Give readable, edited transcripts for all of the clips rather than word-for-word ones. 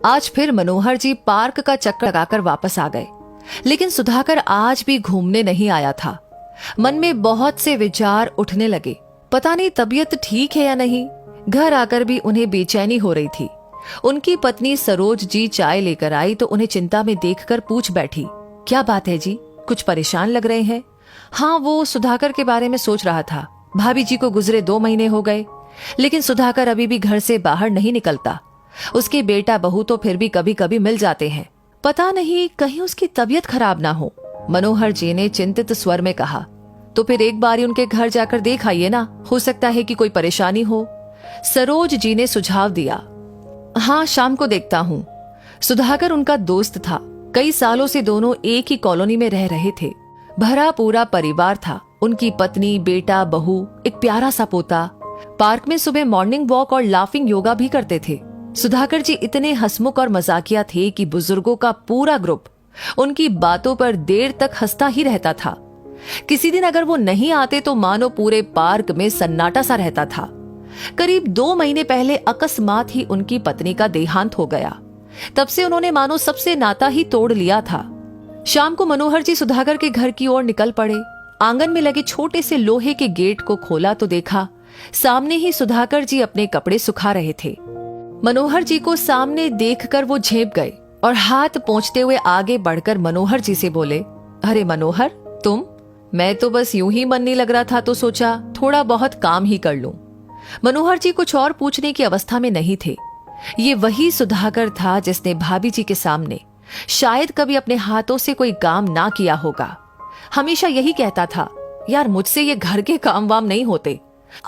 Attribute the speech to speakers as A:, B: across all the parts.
A: आज फिर मनोहर जी पार्क का चक्कर लगाकर वापस आ गए, लेकिन सुधाकर आज भी घूमने नहीं आया था। मन में बहुत से विचार उठने लगे। पता नहीं तबीयत ठीक है या नहीं। घर आकर भी उन्हें बेचैनी हो रही थी। उनकी पत्नी सरोज जी चाय लेकर आई तो उन्हें चिंता में देखकर पूछ बैठी, क्या बात है जी, कुछ परेशान लग रहे हैं? हाँ, वो सुधाकर के बारे में सोच रहा था। भाभी जी को गुजरे 2 महीने हो गए, लेकिन सुधाकर अभी भी घर से बाहर नहीं निकलता। उसके बेटा बहू तो फिर भी कभी कभी मिल जाते हैं। पता नहीं कहीं उसकी तबीयत खराब ना हो। मनोहर जी ने चिंतित स्वर में कहा, तो फिर एक बार ही उनके घर जाकर देख आइए ना, हो सकता है कि कोई परेशानी हो। सरोज जी ने सुझाव दिया। हाँ, शाम को देखता हूँ। सुधाकर उनका दोस्त था। कई सालों से दोनों एक ही कॉलोनी में रह रहे थे। भरा पूरा परिवार था। उनकी पत्नी, बेटा, बहू, एक प्यारा सा पोता। पार्क में सुबह मॉर्निंग वॉक और लाफिंग योगा भी करते थे। सुधाकर जी इतने हंसमुख और मजाकिया थे कि बुजुर्गों का पूरा ग्रुप उनकी बातों पर देर तक हंसता ही रहता था। किसी दिन अगर वो नहीं आते तो मानो पूरे पार्क में सन्नाटा सा रहता था। करीब 2 महीने पहले अकस्मात ही उनकी पत्नी का देहांत हो गया। तब से उन्होंने मानो सबसे नाता ही तोड़ लिया था। शाम को मनोहर जी सुधाकर के घर की ओर निकल पड़े। आंगन में लगे छोटे से लोहे के गेट को खोला तो देखा सामने ही सुधाकर जी अपने कपड़े सुखा रहे थे। मनोहर जी को सामने देखकर वो झेप गए और हाथ पोंछते हुए आगे बढ़कर मनोहर जी से बोले, अरे मनोहर, तुम? मैं तो बस यूं ही मन नहीं लग रहा था तो सोचा थोड़ा बहुत काम ही कर लूं। मनोहर जी कुछ और पूछने की अवस्था में नहीं थे। ये वही सुधाकर था जिसने भाभी जी के सामने शायद कभी अपने हाथों से कोई काम ना किया होगा। हमेशा यही कहता था, यार मुझसे ये घर के काम वाम नहीं होते,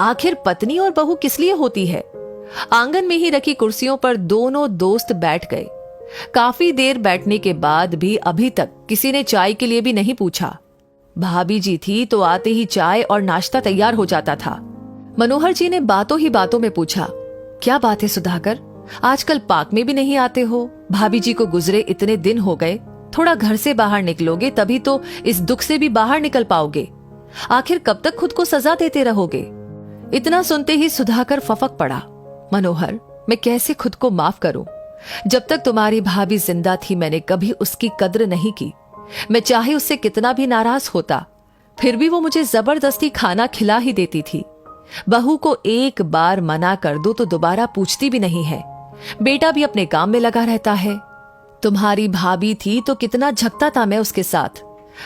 A: आखिर पत्नी और बहू किस लिए होती है। आंगन में ही रखी कुर्सियों पर दोनों दोस्त बैठ गए। काफी देर बैठने के बाद भी अभी तक किसी ने चाय के लिए भी नहीं पूछा। भाभी जी थी तो आते ही चाय और नाश्ता तैयार हो जाता था। मनोहर जी ने बातों ही बातों में पूछा, क्या बात है सुधाकर, आजकल पार्क में भी नहीं आते हो? भाभी जी को गुजरे इतने दिन हो गए, थोड़ा घर से बाहर निकलोगे तभी तो इस दुख से भी बाहर निकल पाओगे। आखिर कब तक खुद को सजा देते रहोगे? इतना सुनते ही सुधाकर फफक पड़ा। मनोहर, मैं कैसे खुद को माफ करूं? जब तक तुम्हारी भाभी जिंदा थी मैंने कभी उसकी कद्र नहीं की। मैं चाहे उससे कितना भी नाराज होता, फिर भी वो मुझे जबरदस्ती खाना खिला ही देती थी। बहू को एक बार मना कर दो तो दोबारा पूछती भी नहीं है। बेटा भी अपने काम में लगा रहता है। तुम्हारी भाभी थी तो कितना झगता था मैं उसके साथ,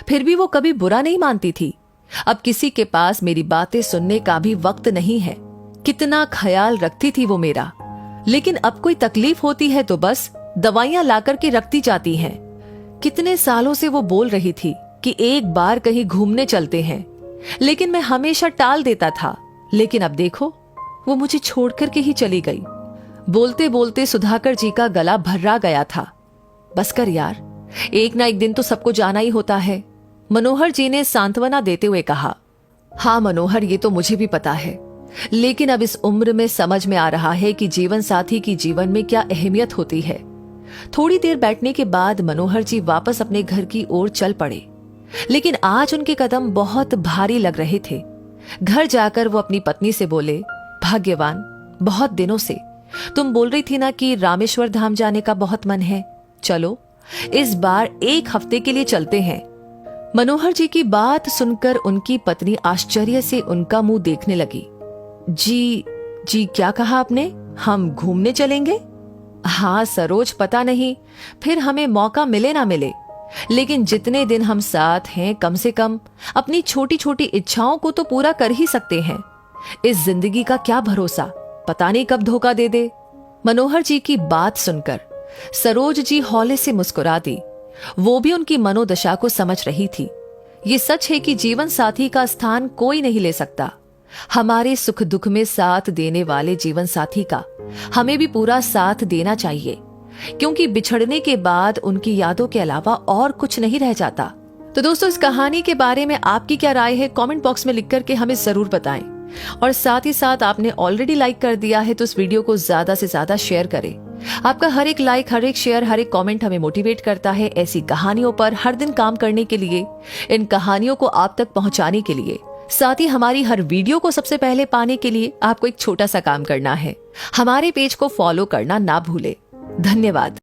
A: फिर भी वो कभी बुरा नहीं मानती थी। अब किसी के पास मेरी बातें सुनने का भी वक्त नहीं है। कितना ख्याल रखती थी वो मेरा, लेकिन अब कोई तकलीफ होती है तो बस दवाइयां लाकर के रखती जाती हैं। कितने सालों से वो बोल रही थी कि एक बार कहीं घूमने चलते हैं, लेकिन मैं हमेशा टाल देता था। लेकिन अब देखो, वो मुझे छोड़कर के ही चली गई। बोलते बोलते सुधाकर जी का गला भर्रा गया था। बस कर यार, एक ना एक दिन तो सबको जाना ही होता है। मनोहर जी ने सांत्वना देते हुए कहा, हाँ मनोहर, ये तो मुझे भी पता है, लेकिन अब इस उम्र में समझ में आ रहा है कि जीवन साथी की जीवन में क्या अहमियत होती है। थोड़ी देर बैठने के बाद मनोहर जी वापस अपने घर की ओर चल पड़े, लेकिन आज उनके कदम बहुत भारी लग रहे थे। घर जाकर वो अपनी पत्नी से बोले, भाग्यवान, बहुत दिनों से तुम बोल रही थी ना कि रामेश्वर धाम जाने का बहुत मन है, चलो इस बार 1 हफ्ते के लिए चलते हैं। मनोहर जी की बात सुनकर उनकी पत्नी आश्चर्य से उनका मुंह देखने लगी। जी क्या कहा आपने? हम घूमने चलेंगे? हाँ सरोज, पता नहीं फिर हमें मौका मिले ना मिले, लेकिन जितने दिन हम साथ हैं कम से कम अपनी छोटी छोटी इच्छाओं को तो पूरा कर ही सकते हैं। इस जिंदगी का क्या भरोसा, पता नहीं कब धोखा दे दे। मनोहर जी की बात सुनकर सरोज जी हौले से मुस्कुरा दी। वो भी उनकी मनोदशा को समझ रही थी। ये सच है कि जीवन साथी का स्थान कोई नहीं ले सकता। हमारे सुख दुख में साथ देने वाले जीवन साथी का हमें भी पूरा साथ देना चाहिए, क्योंकि बिछड़ने के बाद उनकी यादों के अलावा और कुछ नहीं रह जाता। तो दोस्तों, इस कहानी के बारे में आपकी क्या राय है कमेंट बॉक्स में लिख करके हमें जरूर बताएं। और साथ ही साथ आपने ऑलरेडी लाइक कर दिया है तो इस वीडियो को ज्यादा से ज्यादा शेयर करें। आपका हर एक लाइक, हर एक शेयर, हर एक कमेंट हमें मोटिवेट करता है ऐसी कहानियों पर हर दिन काम करने के लिए, इन कहानियों को आप तक पहुंचाने के लिए। साथ ही हमारी हर वीडियो को सबसे पहले पाने के लिए आपको एक छोटा सा काम करना है, हमारे पेज को फॉलो करना ना भूले। धन्यवाद।